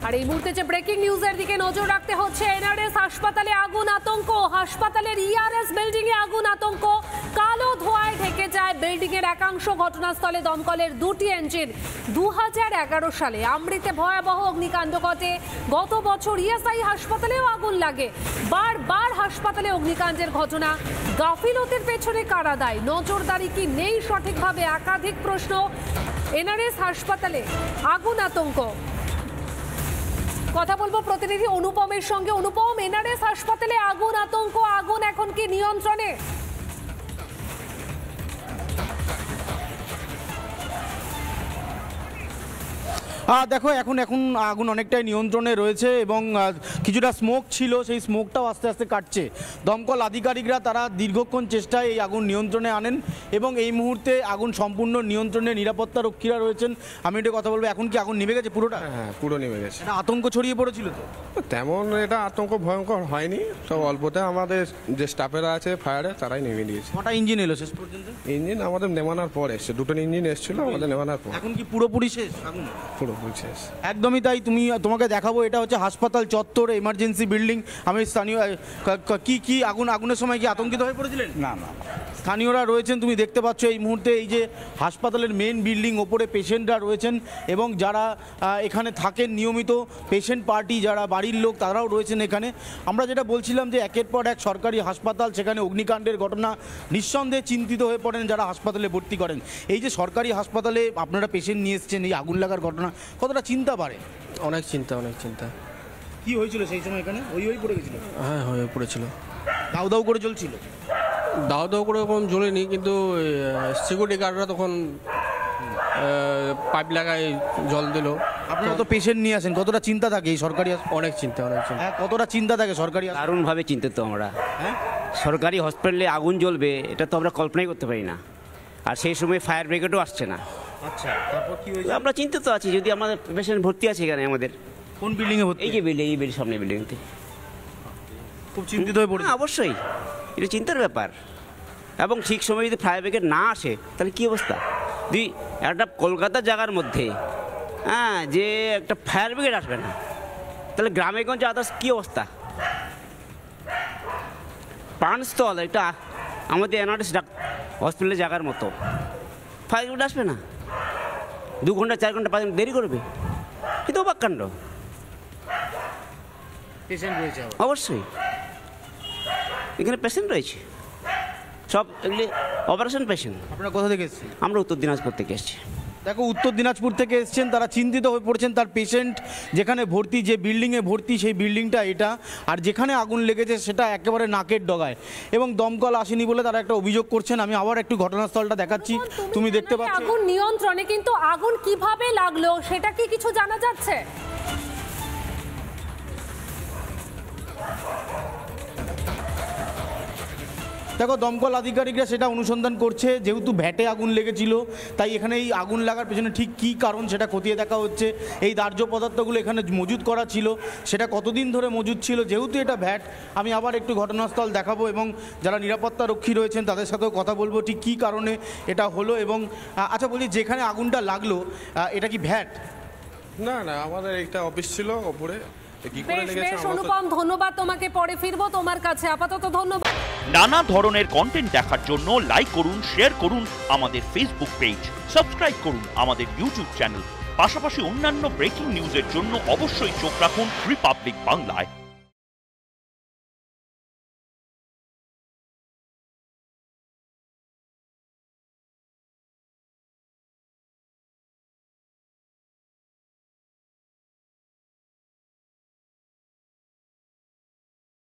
আর এই মুহূর্তে যে ব্রেকিং নিউজের দিকে নজর রাখতে হচ্ছে, এনআরএস হাসপাতালে আগুন আতঙ্ক, হাসপাতালের ইআরএস বিল্ডিং এ আগুন আতঙ্ক, কালো ধোঁয়ায় ঢেকে যায় বিল্ডিং এর একাংশ। ঘটনাস্থলে দমকলের দুটি ইঞ্জিন। 2011 সালে আমৃতে ভয়াবহ অগ্নিকাণ্ড ঘটে। গত বছর ইএসআই হাসপাতালেও আগুন লাগে। বারবার হাসপাতালে অগ্নিকাণ্ডের ঘটনা। গাফিলতির পেছনে কারা দায়ী? নজরদারি কি নেই সঠিকভাবে? একাধিক প্রশ্ন। এনআরএস হাসপাতালে আগুন আতঙ্ক। কথা বলবো প্রতিনিধি অনুপমের সঙ্গে। অনুপম, এনআরএস হাসপাতালে আগুন আতঙ্ক, আগুন এখন কি নিয়ন্ত্রণে? দেখো, এখন আগুন অনেকটাই নিয়ন্ত্রণে রয়েছে এবং কিছুটা স্মোক ছিল, সেই স্মোকটাও আস্তে আস্তে কাটছে। দমকল আধিকারিকরা তারা দীর্ঘক্ষণ চেষ্টায় এই আগুন নিয়ন্ত্রণে আনেন এবং এই মুহূর্তে আগুন সম্পূর্ণ নিয়ন্ত্রণে। নিরাপত্তা রক্ষীরা রয়েছেন। আমি এটা কথা বলবো, এখন কি আগুন নেমে গেছে পুরোটা? হ্যাঁ, পুরো নেমে গেছে। এটা আতঙ্ক ছড়িয়ে পড়েছিল তো? তেমন এটা আতঙ্ক ভয়ঙ্কর হয়নি, সব অল্পতে আমাদের যে স্টাফেরা আছে ফায়ারে তারাই নেমে দিয়েছে। কটা ইঞ্জিন এলো শেষ পর্যন্ত? ইঞ্জিন আমাদের নেমানোর পর এসছে, দুটো ইঞ্জিন এসেছিল আমাদের নেমানোর পর। এখন কি পুরোপুরি শেষ আগুন? শেষ, একদমই তাই। তোমাকে দেখাবো, এটা হচ্ছে হাসপাতাল চত্বর, এমার্জেন্সি বিল্ডিং। আমি স্থানীয় কি আগুনের সময় কি আতঙ্কিত হয়ে পড়েছিলেন? না, স্থানীয়রা রয়েছেন, তুমি দেখতে পাচ্ছ এই মুহূর্তে এই যে হাসপাতালের মেন বিল্ডিং, ওপরে পেশেন্টরা রয়েছেন এবং যারা এখানে থাকেন নিয়মিত পেশেন্ট পার্টি, যারা বাড়ির লোক তারাও রয়েছেন এখানে। আমরা যেটা বলছিলাম যে একের পর এক সরকারি হাসপাতাল, সেখানে অগ্নিকাণ্ডের ঘটনা, নিঃসন্দেহে চিন্তিত হয়ে পড়েন যারা হাসপাতালে ভর্তি করেন। এই যে সরকারি হাসপাতালে আপনারা পেশেন্ট নিয়ে এসছেন, এই আগুন লাগার ঘটনা কতটা চিন্তা বাড়ে? অনেক চিন্তা। কি হয়েছিল সেই সময় এখানে? ওই পড়ে গেছিল? হ্যাঁ, হয়ে পড়েছিল। দাউ করে জ্বলছিল? দাও করে এখন জ্বলেনি, কিন্তু সিকিউরিটি গার্ডরা তখন পাইপ লাগায় জল দিল। আপনারা তো পেশেন্ট নিয়ে আসেন, কতটা চিন্তা থাকে এই সরকারি? অনেক চিন্তা। হ্যাঁ, কতটা চিন্তা থাকে সরকারি? দারুণভাবে চিন্তিত আমরা। হ্যাঁ, সরকারি হসপিটালে আগুন জ্বলবে এটা তো আমরা কল্পনাই করতে পারি না। আর সেই সময় ফায়ার ব্রিগেডও আসছে না। আচ্ছা, তারপর কি হয়েছে? আমরা চিন্তিত আছি। যদি আমাদের পেশেন্ট ভর্তি আছে এখানে আমাদের। কোন বিল্ডিংয়ে ভর্তি? এই যে বিল্ডিং, এই বিল্ডিং, সামনে বিল্ডিংতে। খুব চিন্তিত হয়ে পড়ে? অবশ্যই, এটা চিন্তার ব্যাপার। এবং ঠিক সময় যদি ফায়ার ব্রিগেড না আসে তাহলে কী অবস্থা? যদি একটা কলকাতার জায়গার মধ্যে যে একটা ফায়ার ব্রিগেড আসবে না, তাহলে গ্রামেগঞ্জে আদার্স কী অবস্থা? প্রাণস্থল এটা আমাদের এনআরএস হসপিটালের জায়গার মতো, ফায়ার ব্রিগেড আসবে না, 2 ঘন্টা 4 ঘন্টা 5 ঘন্টা দেরি করবে। কিন্তু অবাক কাণ্ড। পেশেন্ট রয়েছে? অবশ্যই, এখানে পেশেন্ট রয়েছে, সব এগুলি অপারেশন পেশেন্ট। আপনারা কোথা থেকে এসেছেন? আমরা উত্তর দিনাজপুর থেকে এসেছি। দেখো, উত্তর দিনাজপুর থেকে এসছেন, তারা চিন্তিত হয়ে পড়েছেন। তার পেশেন্ট যেখানে ভর্তি, যে বিল্ডিংয়ে ভর্তি, সেই বিল্ডিংটা এটা, আর যেখানে আগুন লেগেছে সেটা একেবারে নাকের ডগায় এবং দমকল আসেনি বলে তারা একটা অভিযোগ করছেন। আমি আবার একটু ঘটনাস্থলটা দেখাচ্ছি, তুমি দেখতে পাচ্ছ। আগুন নিয়ন্ত্রণে, কিন্তু আগুন কিভাবে লাগলো সেটা কি কিছু জানা যাচ্ছে? দেখো, দমকল আধিকারিকরা সেটা অনুসন্ধান করছে। যেহেতু ভ্যাটে আগুন লেগেছিল, তাই এখানে এই আগুন লাগার পেছনে ঠিক কী কারণ সেটা খতিয়ে দেখা হচ্ছে। এই দাহ্য পদার্থগুলো এখানে মজুত করা ছিল, সেটা কতদিন ধরে মজুত ছিল। যেহেতু এটা ভ্যাট, আমি আবার একটু ঘটনাস্থল দেখাবো এবং যারা নিরাপত্তা রক্ষী রয়েছেন তাদের সাথেও কথা বলবো ঠিক কী কারণে এটা হলো। এবং আচ্ছা বলছি, যেখানে আগুনটা লাগলো এটা কি ভ্যাট? না, আমাদের একটা অফিস ছিল ওপরে। অনুপম, ধন্যবাদ তোমাকে, পরে ফিরবো তোমার কাছে। আপাতত ধন্যবাদ। নানা ধরনের কন্টেন্ট দেখার জন্য লাইক করুন, শেয়ার করুন আমাদের ফেসবুক পেজ, সাবস্ক্রাইব করুন আমাদের ইউটিউব চ্যানেল। পাশাপাশি অন্যান্য ব্রেকিং নিউজের জন্য অবশ্যই চোখ রাখুন রিপাবলিক বাংলায়।